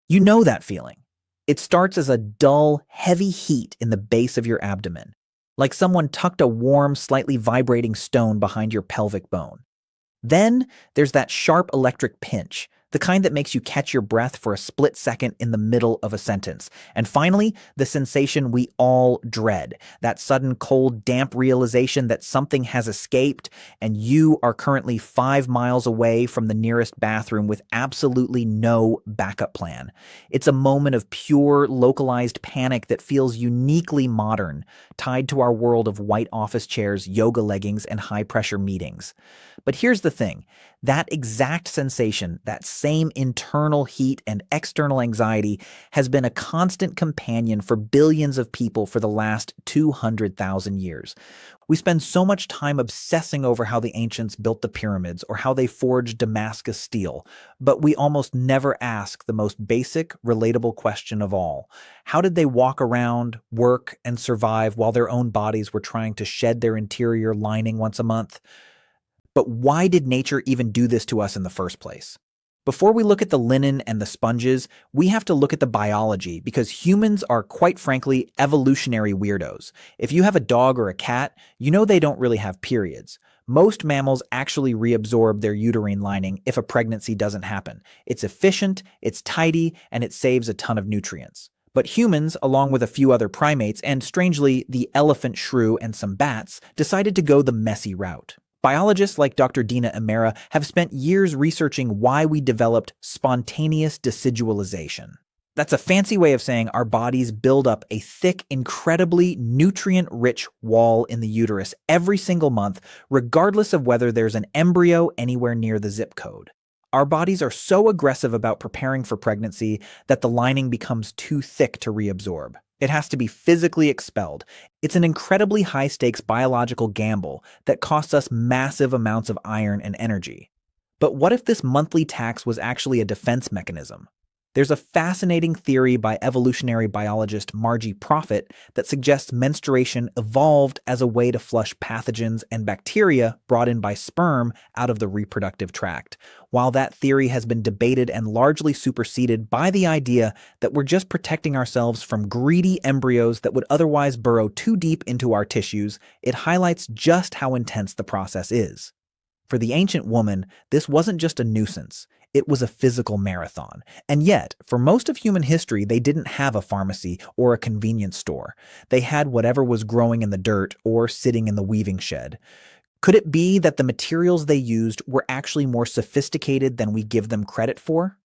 You know that feeling. It starts as a dull, heavy heat in the base of your abdomen, like someone tucked a warm, slightly vibrating stone behind your pelvic bone. Then there's that sharp electric pinch, the kind that makes you catch your breath for a split second in the middle of a sentence. And finally, the sensation we all dread, that sudden cold, damp realization that something has escaped and you are currently 5 miles away from the nearest bathroom with absolutely no backup plan. It's a moment of pure, localized panic that feels uniquely modern, tied to our world of white office chairs, yoga leggings, and high-pressure meetings. But here's the thing. That exact sensation, that same internal heat and external anxiety has been a constant companion for billions of people for the last 200,000 years. We spend so much time obsessing over how the ancients built the pyramids or how they forged Damascus steel, but we almost never ask the most basic, relatable question of all. How did they walk around, work, and survive while their own bodies were trying to shed their interior lining once a month? But why did nature even do this to us in the first place? Before we look at the linen and the sponges, we have to look at the biology because humans are, quite frankly, evolutionary weirdos. If you have a dog or a cat, you know they don't really have periods. Most mammals actually reabsorb their uterine lining if a pregnancy doesn't happen. It's efficient, it's tidy, and it saves a ton of nutrients. But humans, along with a few other primates, and strangely, the elephant shrew and some bats, decided to go the messy route. Biologists like Dr. Dina Amera have spent years researching why we developed spontaneous decidualization. That's a fancy way of saying our bodies build up a thick, incredibly nutrient-rich wall in the uterus every single month, regardless of whether there's an embryo anywhere near the zip code. Our bodies are so aggressive about preparing for pregnancy that the lining becomes too thick to reabsorb. It has to be physically expelled. It's an incredibly high-stakes biological gamble that costs us massive amounts of iron and energy. But what if this monthly tax was actually a defense mechanism? There's a fascinating theory by evolutionary biologist Margie Profit that suggests menstruation evolved as a way to flush pathogens and bacteria brought in by sperm out of the reproductive tract. While that theory has been debated and largely superseded by the idea that we're just protecting ourselves from greedy embryos that would otherwise burrow too deep into our tissues, it highlights just how intense the process is. For the ancient woman, this wasn't just a nuisance. It was a physical marathon. And yet, for most of human history, they didn't have a pharmacy or a convenience store. They had whatever was growing in the dirt or sitting in the weaving shed. Could it be that the materials they used were actually more sophisticated than we give them credit for?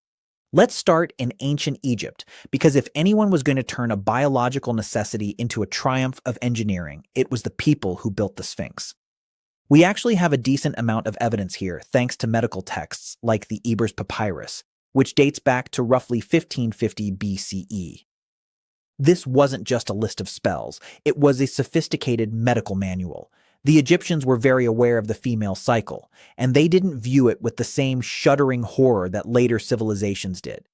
Let's start in ancient Egypt, because if anyone was going to turn a biological necessity into a triumph of engineering, it was the people who built the Sphinx. We actually have a decent amount of evidence here thanks to medical texts like the Ebers Papyrus, which dates back to roughly 1550 BCE. This wasn't just a list of spells, it was a sophisticated medical manual. The Egyptians were very aware of the female cycle, and they didn't view it with the same shuddering horror that later civilizations did.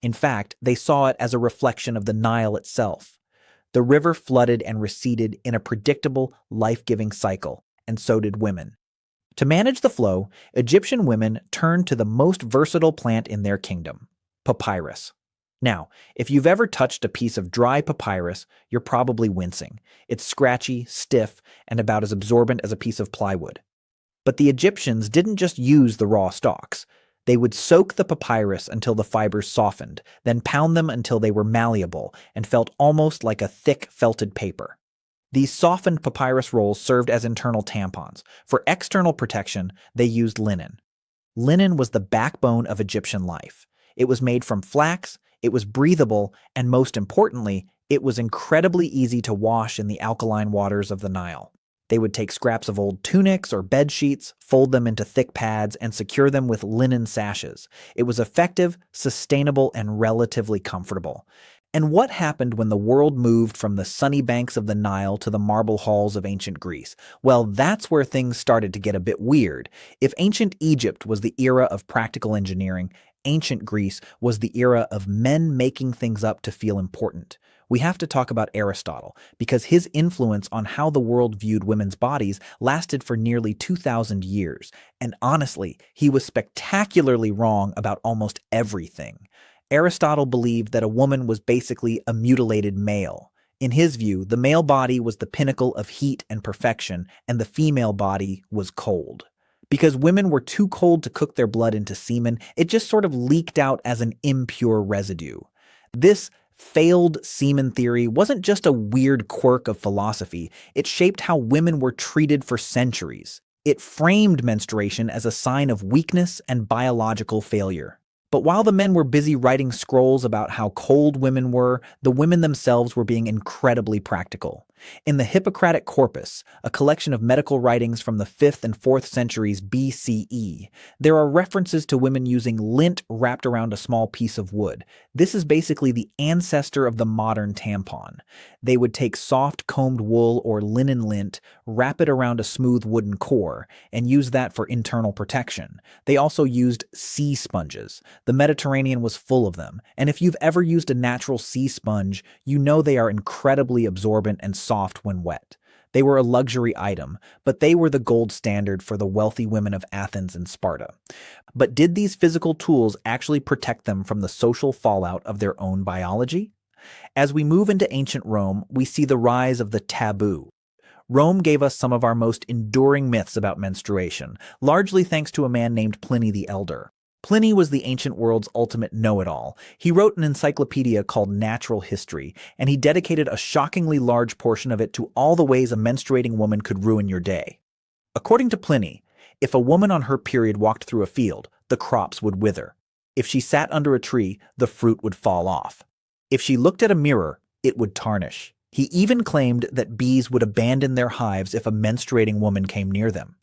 In fact, they saw it as a reflection of the Nile itself. The river flooded and receded in a predictable, life-giving cycle, and so did women. To manage the flow, Egyptian women turned to the most versatile plant in their kingdom, papyrus. Now, if you've ever touched a piece of dry papyrus, you're probably wincing. It's scratchy, stiff, and about as absorbent as a piece of plywood. But the Egyptians didn't just use the raw stalks. They would soak the papyrus until the fibers softened, then pound them until they were malleable and felt almost like a thick felted paper. These softened papyrus rolls served as internal tampons. For external protection, they used linen. Linen was the backbone of Egyptian life. It was made from flax, it was breathable, and most importantly, it was incredibly easy to wash in the alkaline waters of the Nile. They would take scraps of old tunics or bed sheets, fold them into thick pads, and secure them with linen sashes. It was effective, sustainable, and relatively comfortable. And what happened when the world moved from the sunny banks of the Nile to the marble halls of ancient Greece? Well, that's where things started to get a bit weird. If ancient Egypt was the era of practical engineering, ancient Greece was the era of men making things up to feel important. We have to talk about Aristotle, because his influence on how the world viewed women's bodies lasted for nearly 2,000 years. And honestly, he was spectacularly wrong about almost everything. Aristotle believed that a woman was basically a mutilated male. In his view, the male body was the pinnacle of heat and perfection, and the female body was cold. Because women were too cold to cook their blood into semen, it just sort of leaked out as an impure residue. This failed semen theory wasn't just a weird quirk of philosophy, it shaped how women were treated for centuries. It framed menstruation as a sign of weakness and biological failure. But while the men were busy writing scrolls about how cold women were, the women themselves were being incredibly practical. In the Hippocratic Corpus, a collection of medical writings from the 5th and 4th centuries BCE, there are references to women using lint wrapped around a small piece of wood. This is basically the ancestor of the modern tampon. They would take soft combed wool or linen lint, wrap it around a smooth wooden core, and use that for internal protection. They also used sea sponges. The Mediterranean was full of them, and if you've ever used a natural sea sponge, you know they are incredibly absorbent and soft when wet. They were a luxury item, but they were the gold standard for the wealthy women of Athens and Sparta. But did these physical tools actually protect them from the social fallout of their own biology? As we move into ancient Rome, we see the rise of the taboo. Rome gave us some of our most enduring myths about menstruation, largely thanks to a man named Pliny the Elder. Pliny was the ancient world's ultimate know-it-all. He wrote an encyclopedia called Natural History, and he dedicated a shockingly large portion of it to all the ways a menstruating woman could ruin your day. According to Pliny, if a woman on her period walked through a field, the crops would wither. If she sat under a tree, the fruit would fall off. If she looked at a mirror, it would tarnish. He even claimed that bees would abandon their hives if a menstruating woman came near them.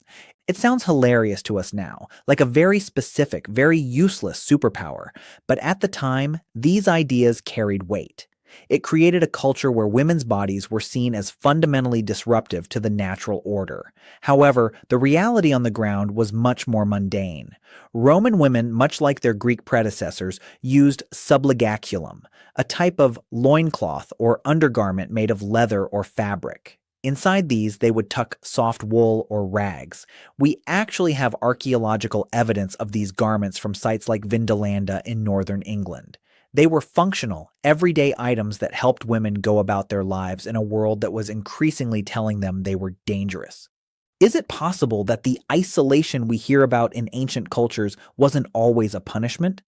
It sounds hilarious to us now, like a very specific, very useless superpower, but at the time, these ideas carried weight. It created a culture where women's bodies were seen as fundamentally disruptive to the natural order. However, the reality on the ground was much more mundane. Roman women, much like their Greek predecessors, used subligaculum, a type of loincloth or undergarment made of leather or fabric. Inside these, they would tuck soft wool or rags. We actually have archaeological evidence of these garments from sites like Vindolanda in northern England. They were functional, everyday items that helped women go about their lives in a world that was increasingly telling them they were dangerous. Is it possible that the isolation we hear about in ancient cultures wasn't always a punishment?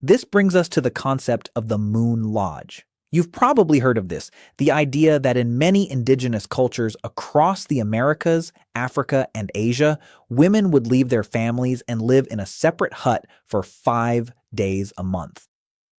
This brings us to the concept of the Moon Lodge. You've probably heard of this, the idea that in many indigenous cultures across the Americas, Africa, and Asia, women would leave their families and live in a separate hut for 5 days a month.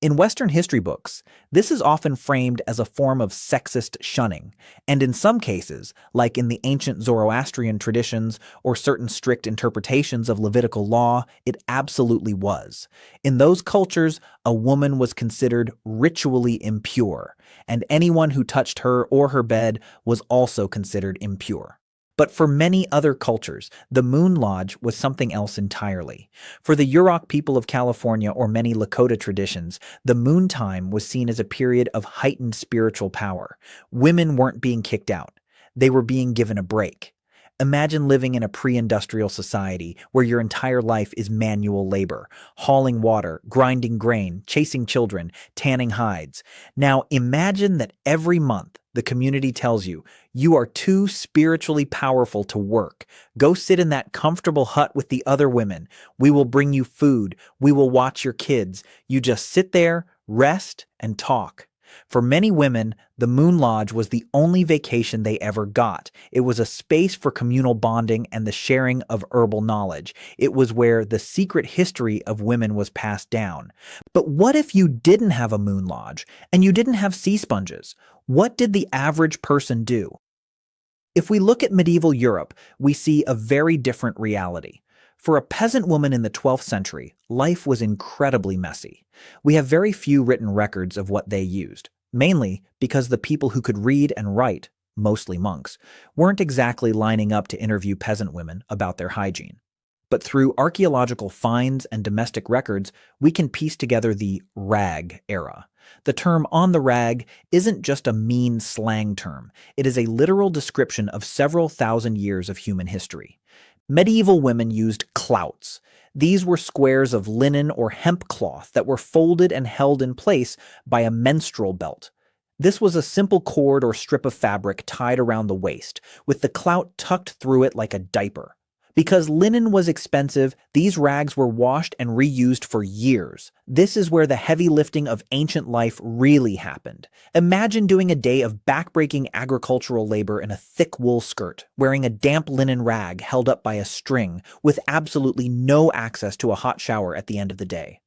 In Western history books, this is often framed as a form of sexist shunning, and in some cases, like in the ancient Zoroastrian traditions or certain strict interpretations of Levitical law, it absolutely was. In those cultures, a woman was considered ritually impure, and anyone who touched her or her bed was also considered impure. But for many other cultures, the Moon Lodge was something else entirely. For the Yurok people of California or many Lakota traditions, the moon time was seen as a period of heightened spiritual power. Women weren't being kicked out. They were being given a break. Imagine living in a pre-industrial society where your entire life is manual labor, hauling water, grinding grain, chasing children, tanning hides. Now imagine that every month the community tells you, you are too spiritually powerful to work. Go sit in that comfortable hut with the other women. We will bring you food. We will watch your kids. You just sit there, rest, and talk. For many women, the Moon Lodge was the only vacation they ever got. It was a space for communal bonding and the sharing of herbal knowledge. It was where the secret history of women was passed down. But what if you didn't have a Moon Lodge and you didn't have sea sponges? What did the average person do? If we look at medieval Europe, we see a very different reality. For a peasant woman in the 12th century, life was incredibly messy. We have very few written records of what they used, mainly because the people who could read and write, mostly monks, weren't exactly lining up to interview peasant women about their hygiene. But through archaeological finds and domestic records, we can piece together the rag era. The term "on the rag" isn't just a mean slang term. It is a literal description of several thousand years of human history. Medieval women used clouts. These were squares of linen or hemp cloth that were folded and held in place by a menstrual belt. This was a simple cord or strip of fabric tied around the waist, with the clout tucked through it like a diaper. Because linen was expensive, these rags were washed and reused for years. This is where the heavy lifting of ancient life really happened. Imagine doing a day of backbreaking agricultural labor in a thick wool skirt, wearing a damp linen rag held up by a string, with absolutely no access to a hot shower at the end of the day.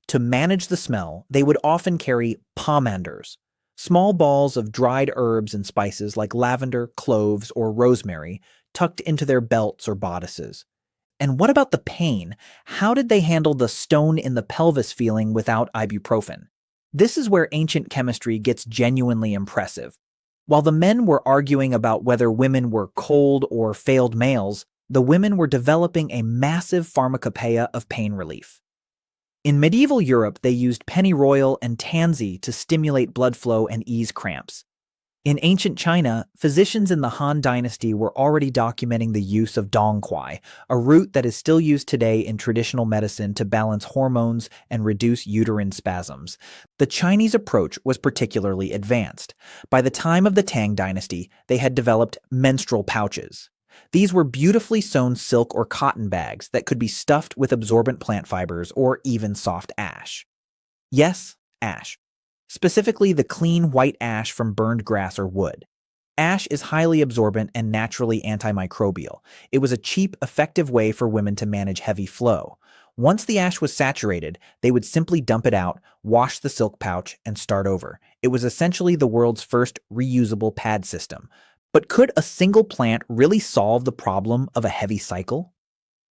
To manage the smell, they would often carry pomanders, small balls of dried herbs and spices like lavender, cloves, or rosemary, tucked into their belts or bodices. And what about the pain? How did they handle the stone in the pelvis feeling without ibuprofen? This is where ancient chemistry gets genuinely impressive. While the men were arguing about whether women were cold or failed males, the women were developing a massive pharmacopoeia of pain relief. In medieval Europe, they used pennyroyal and tansy to stimulate blood flow and ease cramps. In ancient China, physicians in the Han Dynasty were already documenting the use of dongquai, a root that is still used today in traditional medicine to balance hormones and reduce uterine spasms. The Chinese approach was particularly advanced. By the time of the Tang Dynasty, they had developed menstrual pouches. These were beautifully sewn silk or cotton bags that could be stuffed with absorbent plant fibers or even soft ash. Yes, ash. Specifically the clean white ash from burned grass or wood. Ash is highly absorbent and naturally antimicrobial. It was a cheap, effective way for women to manage heavy flow. Once the ash was saturated, they would simply dump it out, wash the silk pouch, and start over. It was essentially the world's first reusable pad system. But could a single plant really solve the problem of a heavy cycle?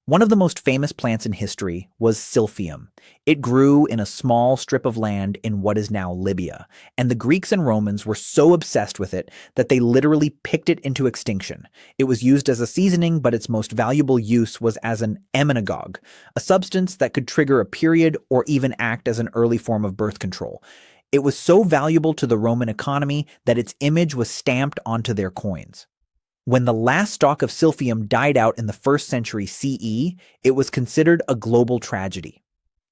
One of the most famous plants in history was silphium. It grew in a small strip of land in what is now Libya, and the Greeks and Romans were so obsessed with it that they literally picked it into extinction. It was used as a seasoning, but its most valuable use was as an emmenagogue, a substance that could trigger a period or even act as an early form of birth control. It was so valuable to the Roman economy that its image was stamped onto their coins. When the last stalk of silphium died out in the 1st century CE, it was considered a global tragedy.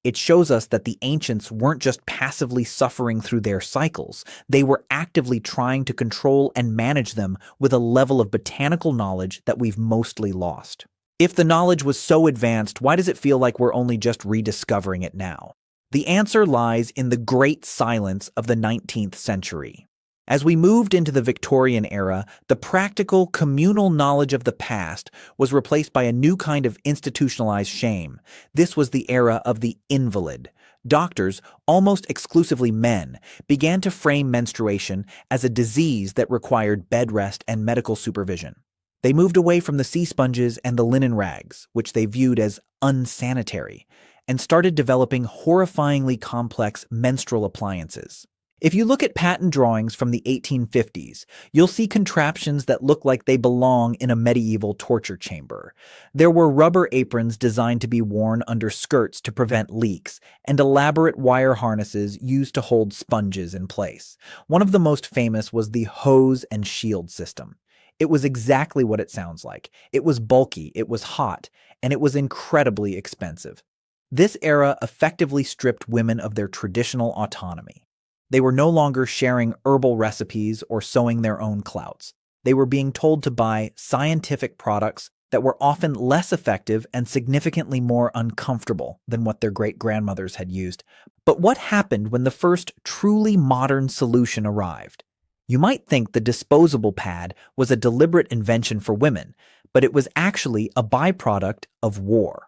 It shows us that the ancients weren't just passively suffering through their cycles, they were actively trying to control and manage them with a level of botanical knowledge that we've mostly lost. If the knowledge was so advanced, why does it feel like we're only just rediscovering it now? The answer lies in the great silence of the 19th century. As we moved into the Victorian era, the practical, communal knowledge of the past was replaced by a new kind of institutionalized shame. This was the era of the invalid. Doctors, almost exclusively men, began to frame menstruation as a disease that required bed rest and medical supervision. They moved away from the sea sponges and the linen rags, which they viewed as unsanitary, and started developing horrifyingly complex menstrual appliances. If you look at patent drawings from the 1850s, you'll see contraptions that look like they belong in a medieval torture chamber. There were rubber aprons designed to be worn under skirts to prevent leaks, and elaborate wire harnesses used to hold sponges in place. One of the most famous was the hose and shield system. It was exactly what it sounds like. It was bulky, it was hot, and it was incredibly expensive. This era effectively stripped women of their traditional autonomy. They were no longer sharing herbal recipes or sewing their own clouts. They were being told to buy scientific products that were often less effective and significantly more uncomfortable than what their great-grandmothers had used. But what happened when the first truly modern solution arrived? You might think the disposable pad was a deliberate invention for women, but it was actually a byproduct of war.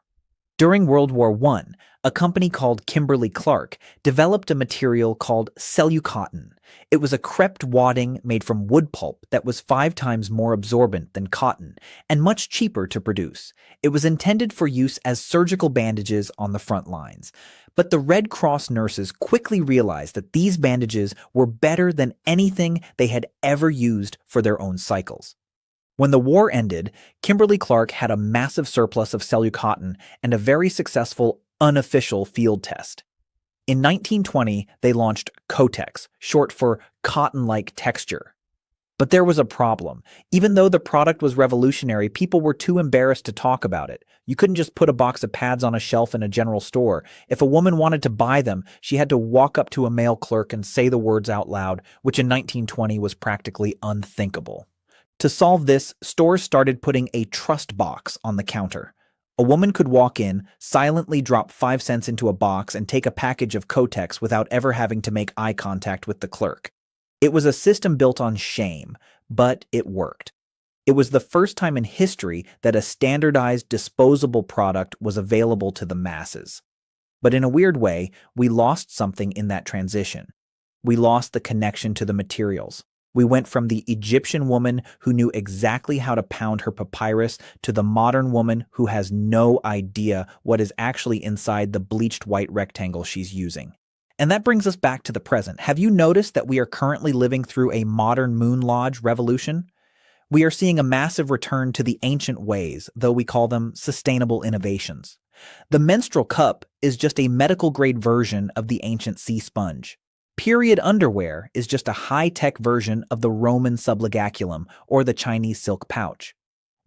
During World War I, a company called Kimberly-Clark developed a material called cellucotton. It was a crepe wadding made from wood pulp that was 5 times more absorbent than cotton and much cheaper to produce. It was intended for use as surgical bandages on the front lines. But the Red Cross nurses quickly realized that these bandages were better than anything they had ever used for their own cycles. When the war ended, Kimberly-Clark had a massive surplus of cellucotton and a very successful unofficial field test. In 1920, they launched Kotex, short for cotton-like texture. But there was a problem. Even though the product was revolutionary, people were too embarrassed to talk about it. You couldn't just put a box of pads on a shelf in a general store. If a woman wanted to buy them, she had to walk up to a male clerk and say the words out loud, which in 1920 was practically unthinkable. To solve this, stores started putting a trust box on the counter. A woman could walk in, silently drop 5 cents into a box, and take a package of Kotex without ever having to make eye contact with the clerk. It was a system built on shame, but it worked. It was the first time in history that a standardized, disposable product was available to the masses. But in a weird way, we lost something in that transition. We lost the connection to the materials. We went from the Egyptian woman who knew exactly how to pound her papyrus to the modern woman who has no idea what is actually inside the bleached white rectangle she's using. And that brings us back to the present. Have you noticed that we are currently living through a modern moon lodge revolution? We are seeing a massive return to the ancient ways, though we call them sustainable innovations. The menstrual cup is just a medical-grade version of the ancient sea sponge. Period underwear is just a high-tech version of the Roman subligaculum or the Chinese silk pouch.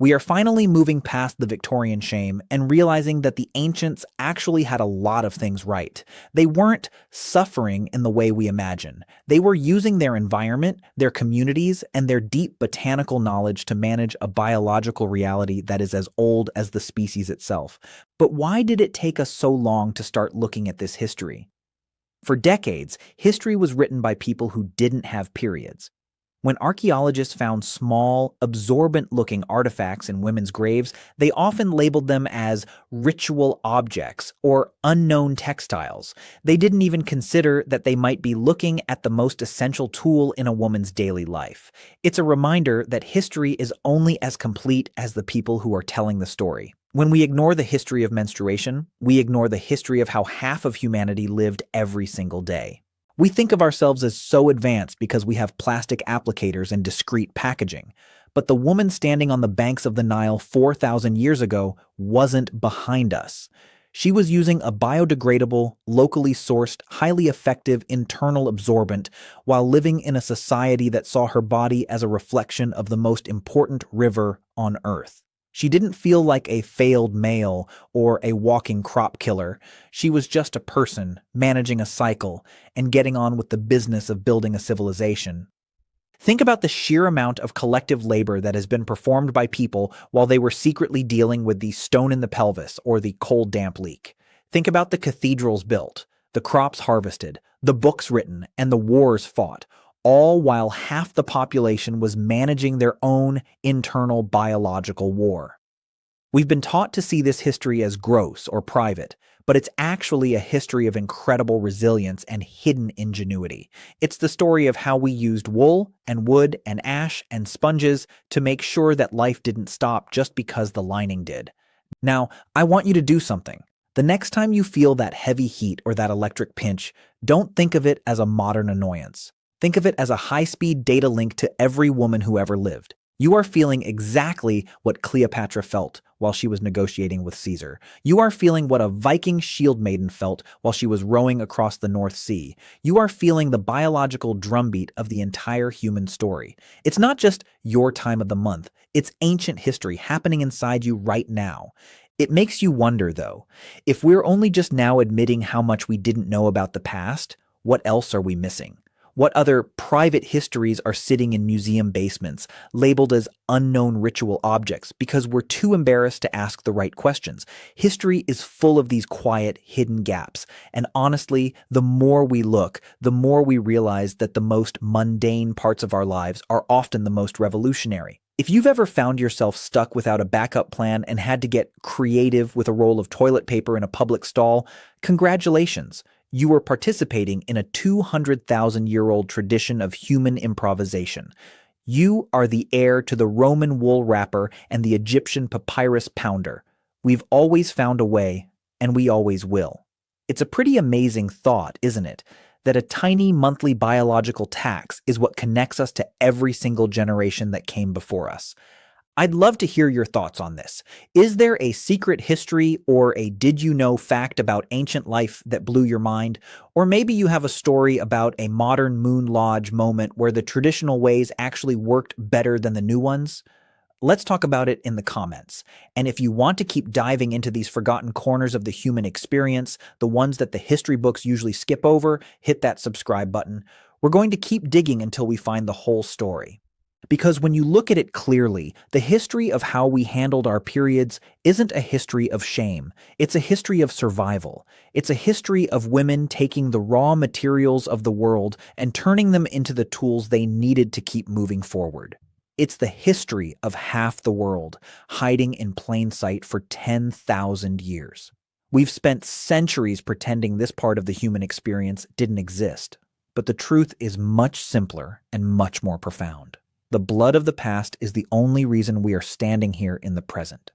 We are finally moving past the Victorian shame and realizing that the ancients actually had a lot of things right. They weren't suffering in the way we imagine. They were using their environment, their communities, and their deep botanical knowledge to manage a biological reality that is as old as the species itself. But why did it take us so long to start looking at this history? For decades, history was written by people who didn't have periods. When archaeologists found small, absorbent-looking artifacts in women's graves, they often labeled them as ritual objects or unknown textiles. They didn't even consider that they might be looking at the most essential tool in a woman's daily life. It's a reminder that history is only as complete as the people who are telling the story. When we ignore the history of menstruation, we ignore the history of how half of humanity lived every single day. We think of ourselves as so advanced because we have plastic applicators and discreet packaging. But the woman standing on the banks of the Nile 4,000 years ago wasn't behind us. She was using a biodegradable, locally sourced, highly effective internal absorbent while living in a society that saw her body as a reflection of the most important river on Earth. She didn't feel like a failed male or a walking crop killer. She was just a person managing a cycle and getting on with the business of building a civilization. Think about the sheer amount of collective labor that has been performed by people while they were secretly dealing with the stone in the pelvis or the cold damp leak. Think about the cathedrals built, the crops harvested, the books written, and the wars fought, all while half the population was managing their own internal biological war. We've been taught to see this history as gross or private, but it's actually a history of incredible resilience and hidden ingenuity. It's the story of how we used wool and wood and ash and sponges to make sure that life didn't stop just because the lining did. Now, I want you to do something. The next time you feel that heavy heat or that electric pinch, don't think of it as a modern annoyance. Think of it as a high-speed data link to every woman who ever lived. You are feeling exactly what Cleopatra felt while she was negotiating with Caesar. You are feeling what a Viking shield maiden felt while she was rowing across the North Sea. You are feeling the biological drumbeat of the entire human story. It's not just your time of the month. It's ancient history happening inside you right now. It makes you wonder, though, if we're only just now admitting how much we didn't know about the past, what else are we missing? What other private histories are sitting in museum basements, labeled as unknown ritual objects because we're too embarrassed to ask the right questions? History is full of these quiet, hidden gaps. And honestly, the more we look, the more we realize that the most mundane parts of our lives are often the most revolutionary. If you've ever found yourself stuck without a backup plan and had to get creative with a roll of toilet paper in a public stall, congratulations. You are participating in a 200,000-year-old tradition of human improvisation. You are the heir to the Roman wool wrapper and the Egyptian papyrus pounder. We've always found a way, and we always will. It's a pretty amazing thought, isn't it? That a tiny monthly biological tax is what connects us to every single generation that came before us. I'd love to hear your thoughts on this. Is there a secret history or a did you know fact about ancient life that blew your mind? Or maybe you have a story about a modern moon lodge moment where the traditional ways actually worked better than the new ones? Let's talk about it in the comments. And if you want to keep diving into these forgotten corners of the human experience, the ones that the history books usually skip over, hit that subscribe button. We're going to keep digging until we find the whole story. Because when you look at it clearly, the history of how we handled our periods isn't a history of shame. It's a history of survival. It's a history of women taking the raw materials of the world and turning them into the tools they needed to keep moving forward. It's the history of half the world, hiding in plain sight for 10,000 years. We've spent centuries pretending this part of the human experience didn't exist. But the truth is much simpler and much more profound. The blood of the past is the only reason we are standing here in the present.